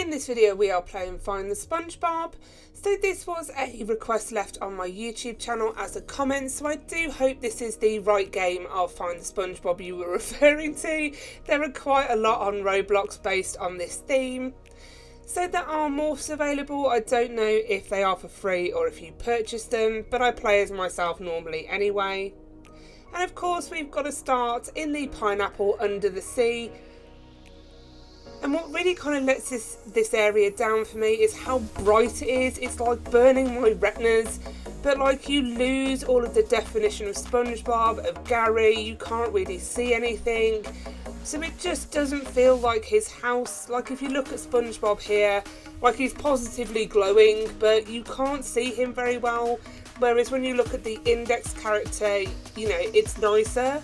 In this video we are playing Find the Spongebob. So this was a request left on my YouTube channel as a comment, so I do hope this is the right game of Find the Spongebob you were referring to. There are quite a lot on Roblox based on this theme. So there are morphs available. I don't know if they are for free or if you purchase them, but I play as myself normally anyway. And of course we've got to start in the pineapple under the sea. And what really kind of lets this area down for me is how bright it is. It's like burning my retinas, but like you lose all of the definition of Spongebob, of Gary, you can't really see anything. So it just doesn't feel like his house. Like if you look at Spongebob here, like he's positively glowing, but you can't see him very well. Whereas when you look at the index character, you know, it's nicer.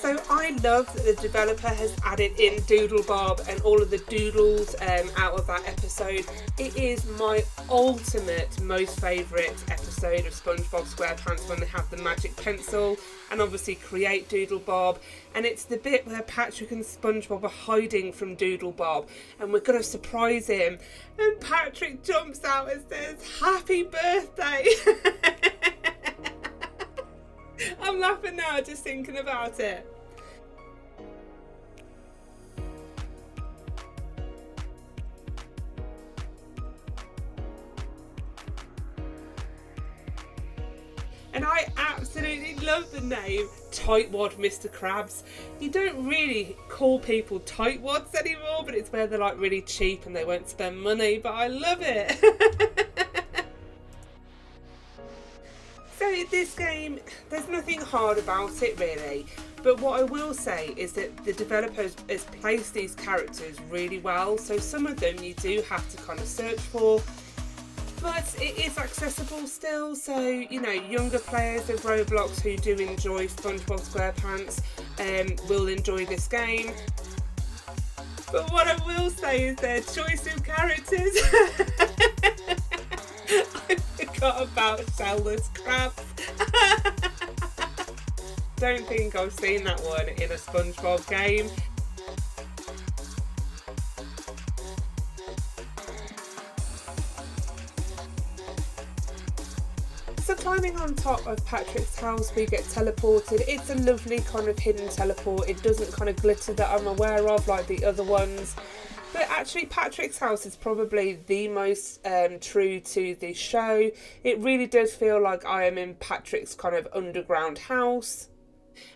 So I love that the developer has added in Doodlebob and all of the doodles out of that episode. It is my ultimate most favourite episode of SpongeBob SquarePants when they have the magic pencil and obviously create Doodlebob. And it's the bit where Patrick and SpongeBob are hiding from Doodlebob and we're going to surprise him. And Patrick jumps out and says, "Happy birthday!" I'm laughing now just thinking about it. And I absolutely love the name Tightwad Mr. Krabs. You don't really call people tightwads anymore, but it's where they're like really cheap and they won't spend money, but I love it. So this game, there's nothing hard about it really, but what I will say is that the developer has placed these characters really well, so some of them you do have to kind of search for, but it is accessible still, so you know, younger players of Roblox who do enjoy SpongeBob SquarePants will enjoy this game. But what I will say is their choice of characters. I forgot about shellless crabs. Don't think I've seen that one in a SpongeBob game. So climbing on top of Patrick's house, we get teleported. It's a lovely kind of hidden teleport. It doesn't kind of glitter that I'm aware of like the other ones. But actually Patrick's house is probably the most true to the show. It really does feel like I am in Patrick's kind of underground house.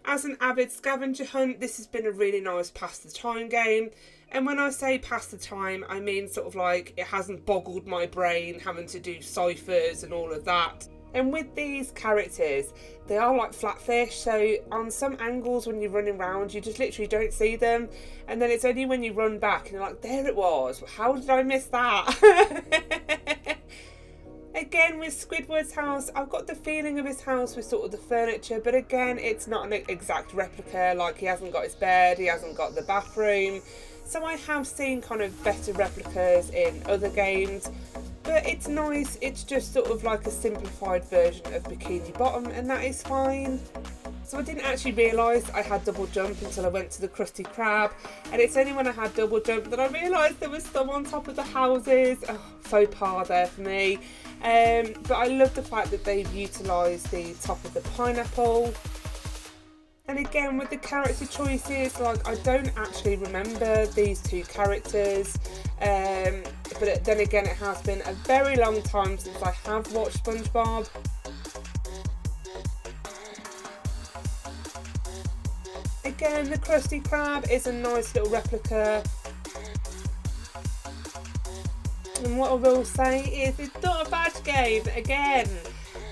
As an avid scavenger hunt, this has been a really nice pass the time game. And when I say pass the time, I mean sort of like it hasn't boggled my brain having to do ciphers and all of that. And with these characters, they are like flatfish, so on some angles when you're running around, you just literally don't see them. And then it's only when you run back and you're like, there it was, how did I miss that? Again, with Squidward's house, I've got the feeling of his house with sort of the furniture, but again, it's not an exact replica, like he hasn't got his bed, he hasn't got the bathroom. So I have seen kind of better replicas in other games. But it's nice, it's just sort of like a simplified version of Bikini Bottom, and that is fine. So I didn't actually realise I had double jump until I went to the Krusty Krab, and it's only when I had double jump that I realised there was some on top of the houses. Oh, faux pas there for me. But I love the fact that they've utilised the top of the pineapple. And again, with the character choices, like I don't actually remember these two characters. But then again, it has been a very long time since I have watched SpongeBob. Again, the Krusty Krab is a nice little replica. And what I will say is it's not a badge game, again.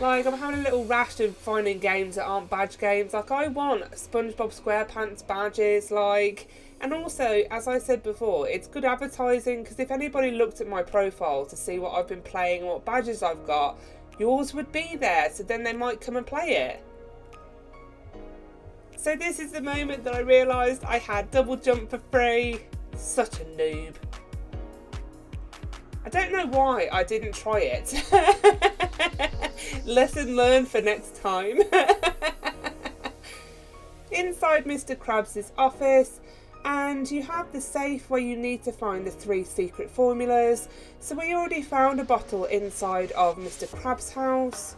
Like, I'm having a little rash of finding games that aren't badge games. Like, I want SpongeBob SquarePants badges, like... And also, as I said before, it's good advertising, because if anybody looked at my profile to see what I've been playing and what badges I've got, yours would be there, so then they might come and play it. So this is the moment that I realised I had double jump for free. Such a noob. I don't know why I didn't try it. Lesson learned for next time. Inside Mr. Krabs' office, and you have the safe where you need to find the 3 secret formulas. So we already found a bottle inside of Mr. Krabs' house.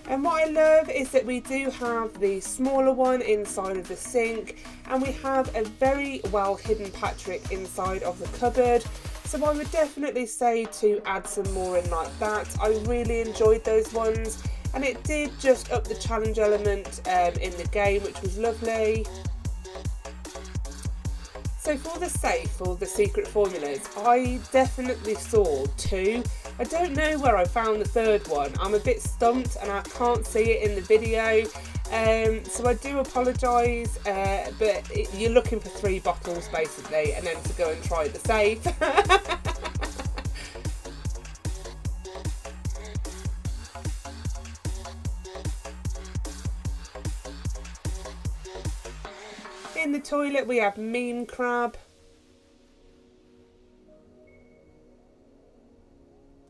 And what I love is that we do have the smaller one inside of the sink, and we have a very well hidden Patrick inside of the cupboard. So I would definitely say to add some more in like that. I really enjoyed those ones, and it did just up the challenge element in the game, which was lovely. So for the safe, or the secret formulas, I definitely saw 2. I don't know where I found the 3rd one. I'm a bit stumped and I can't see it in the video. So I do apologise, but you're looking for 3 bottles basically, and then to go and try the safe. In the toilet we have mean krab.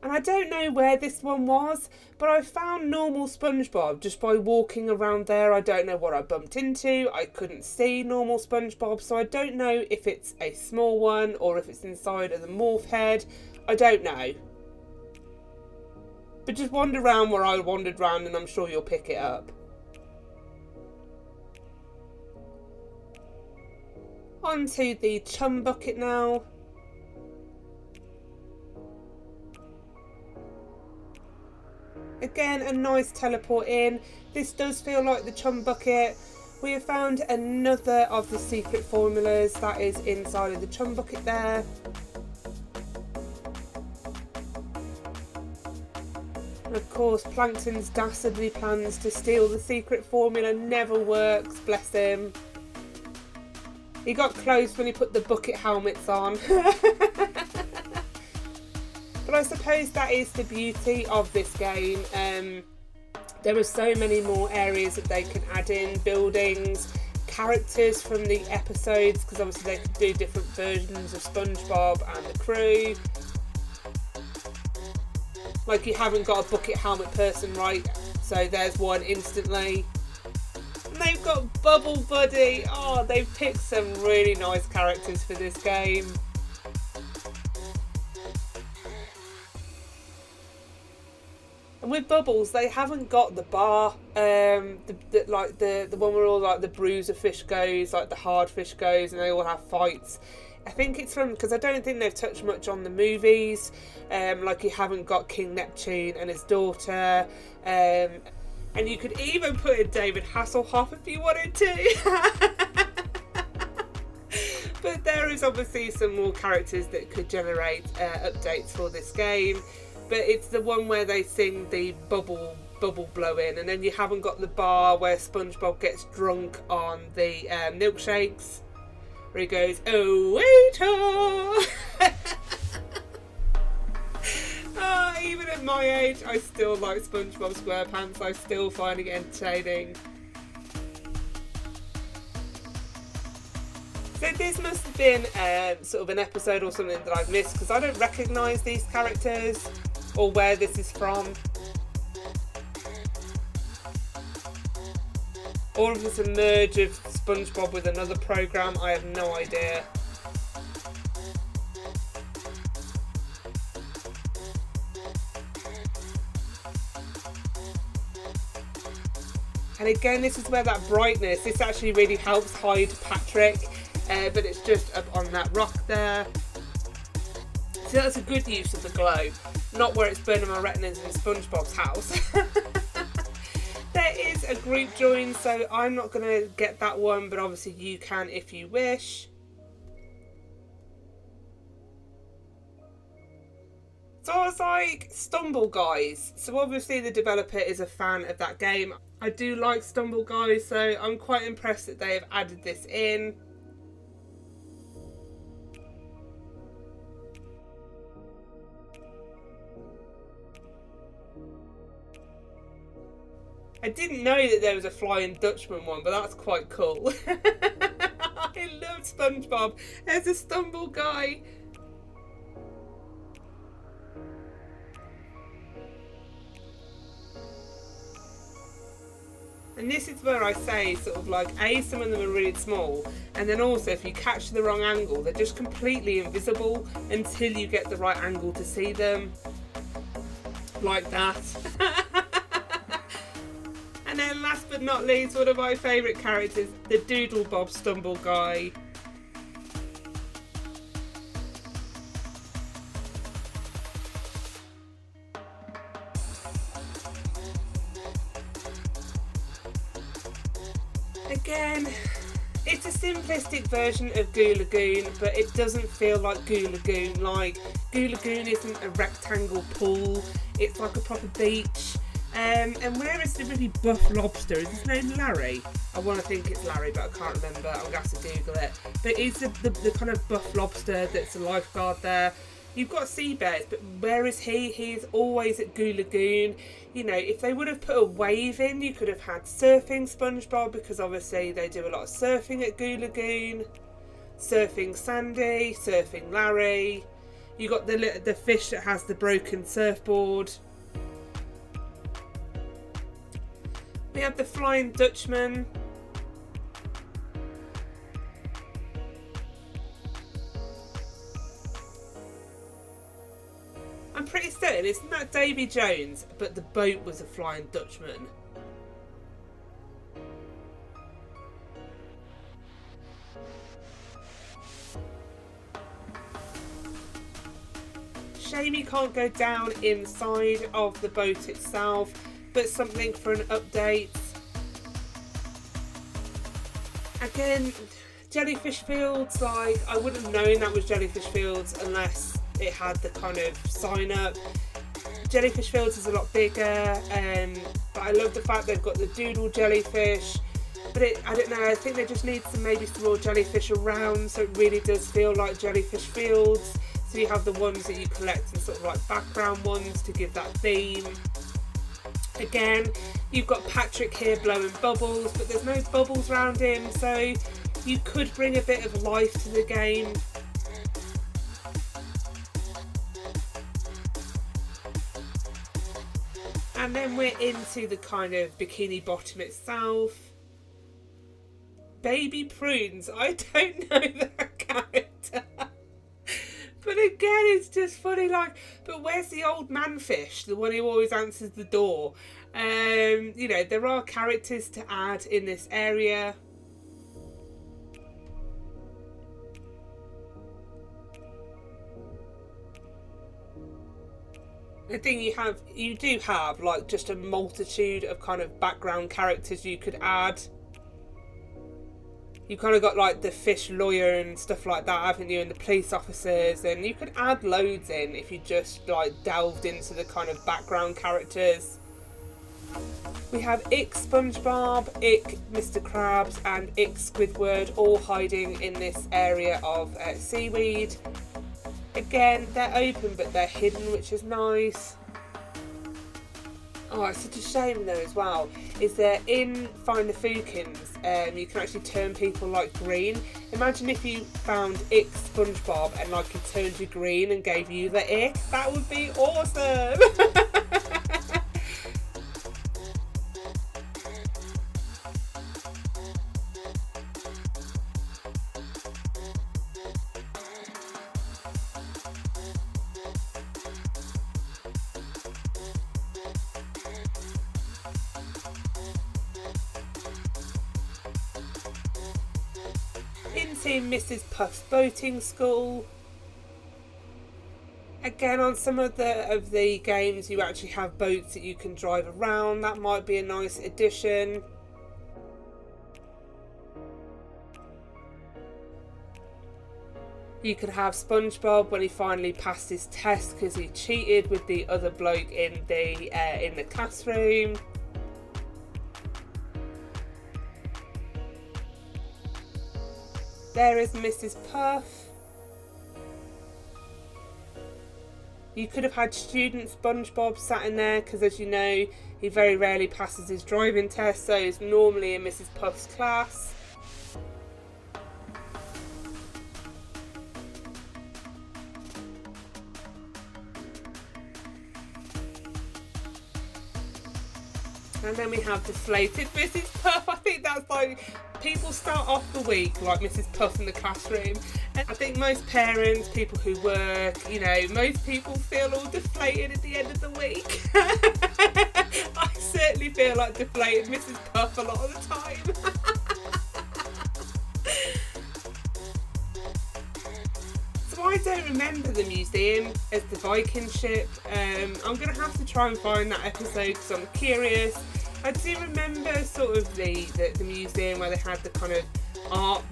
And I don't know where this one was, but I found normal Spongebob just by walking around there. I don't know what I bumped into. I couldn't see normal Spongebob, so I don't know if it's a small one or if it's inside of the morph head. I don't know. But just wander around where I wandered around and I'm sure you'll pick it up. Onto the chum bucket now. Again, a nice teleport in. This does feel like the chum bucket. We have found another of the secret formulas that is inside of the chum bucket there. And of course, Plankton's dastardly plans to steal the secret formula never works, bless him. He got close when he put the bucket helmets on. But I suppose that is the beauty of this game. There are so many more areas that they can add in, buildings, characters from the episodes, because obviously they could do different versions of Spongebob and the crew. Like, you haven't got a bucket helmet person, right? So there's one instantly. And they've got Bubble Buddy. Oh, they've picked some really nice characters for this game. And with Bubbles, they haven't got the bar, the one where all like the bruiser fish goes, like the hard fish goes, and they all have fights. I think it's from, because I don't think they've touched much on the movies. Like, you haven't got King Neptune and his daughter, and you could even put in David Hasselhoff if you wanted to. But there is obviously some more characters that could generate updates for this game. But it's the one where they sing the bubble blowing, and then you haven't got the bar where SpongeBob gets drunk on the milkshakes, where he goes, "Oh, waiter!" Oh, even at my age, I still like SpongeBob SquarePants. I still find it entertaining. So this must have been sort of an episode or something that I've missed, because I don't recognise these characters or where this is from. Or if it's a merge of SpongeBob with another programme, I have no idea. And again, this is where that brightness, this actually really helps hide Patrick, but it's just up on that rock there. So that's a good use of the glow, not where it's burning my retinas in SpongeBob's house. There is a group join, so I'm not going to get that one, but obviously you can if you wish. So I was like, Stumble Guys. So obviously the developer is a fan of that game. I do like Stumble Guys, so I'm quite impressed that they have added this in. I didn't know that there was a Flying Dutchman one, but that's quite cool. I love SpongeBob as a Stumble Guy. And this is where I say sort of like, A, some of them are really small, and then also if you catch the wrong angle, they're just completely invisible until you get the right angle to see them. Like that. And then last but not least, one of my favourite characters, the Doodle Bob Stumble guy. Again, it's a simplistic version of Goo Lagoon, but it doesn't feel like Goo Lagoon. Like, Goo Lagoon isn't a rectangle pool, it's like a proper beach. And where is the really buff lobster? Is his name Larry? I want to think it's Larry, but I can't remember. I'm going to have to Google it. But it's the kind of buff lobster that's a lifeguard there. You've got sea bears, but where is he? He's always at Goo Lagoon. You know, if they would have put a wave in, you could have had surfing Spongebob, because obviously they do a lot of surfing at Goo Lagoon. Surfing Sandy, surfing Larry. You got the fish that has the broken surfboard. We have the Flying Dutchman. I'm pretty certain it's not Davy Jones, but the boat was a Flying Dutchman. Shame you can't go down inside of the boat itself, but something for an update. Again, Jellyfish Fields, like, I wouldn't have known that was Jellyfish Fields unless it had the kind of sign up. Jellyfish Fields is a lot bigger, but I love the fact they've got the doodle jellyfish. But I don't know, I think they just need maybe some more jellyfish around, so it really does feel like Jellyfish Fields. So you have the ones that you collect and sort of like background ones to give that theme. Again, you've got Patrick here blowing bubbles, but there's no bubbles around him, so you could bring a bit of life to the game. And then we're into the kind of Bikini Bottom itself. Baby Prunes, I don't know that character. But again, it's just funny, like, but where's the old man fish, the one who always answers the door? You know, there are characters to add in this area. The thing you do have, like, just a multitude of kind of background characters you could add. You kind of got like the fish lawyer and stuff like that, haven't you, and the police officers, and you could add loads in if you just like delved into the kind of background characters. We have Ick Spongebob, Ick Mr. Krabs, and Ick Squidward all hiding in this area of seaweed. Again, they're open but they're hidden, which is nice. Oh, it's such a shame though as well, is that in Find the Fookins, you can actually turn people like green. Imagine if you found Ick Spongebob and like it turned you green and gave you the ick. That would be awesome. Into Mrs. Puff's boating school. Again, on some of the games you actually have boats that you can drive around. That might be a nice addition. You could have Spongebob when he finally passed his test because he cheated with the other bloke in the classroom. There is Mrs. Puff. You could have had student Spongebob sat in there because, as you know, he very rarely passes his driving test, so he's normally in Mrs. Puff's class. And then we have deflated Mrs. Puff. I think that's like, people start off the week like Mrs. Puff in the classroom. And I think most parents, people who work, you know, most people feel all deflated at the end of the week. I certainly feel like deflated Mrs. Puff a lot of the time. So I don't remember the museum as the Viking ship. I'm going to have to try and find that episode because I'm curious. I do remember sort of the museum where they had the kind of art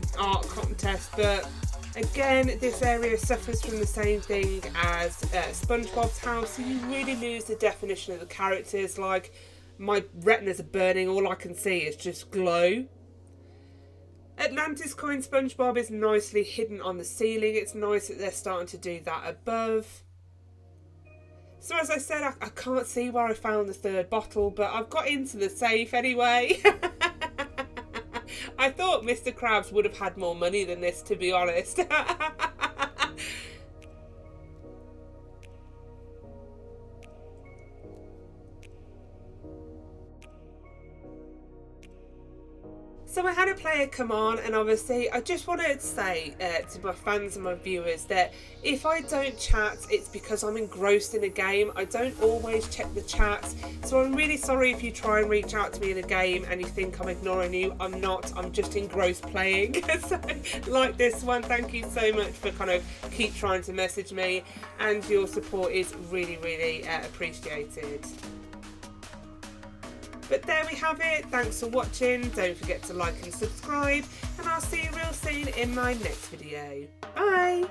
contest, but again, this area suffers from the same thing as Spongebob's house, so you really lose the definition of the characters. Like, my retinas are burning, all I can see is just glow. Atlantis coin Spongebob is nicely hidden on the ceiling. It's nice that they're starting to do that above. So as I said, I can't see where I found the third bottle, but I've got into the safe anyway. I thought Mr. Krabs would have had more money than this, to be honest. So I had a player come on, and obviously I just wanted to say to my fans and my viewers that if I don't chat, it's because I'm engrossed in a game. I don't always check the chat, so I'm really sorry if you try and reach out to me in a game and you think I'm ignoring you. I'm not, I'm just engrossed playing. So, like this one, thank you so much for kind of keep trying to message me, and your support is really, really appreciated. But there we have it. Thanks for watching. Don't forget to like and subscribe, and I'll see you real soon in my next video. Bye!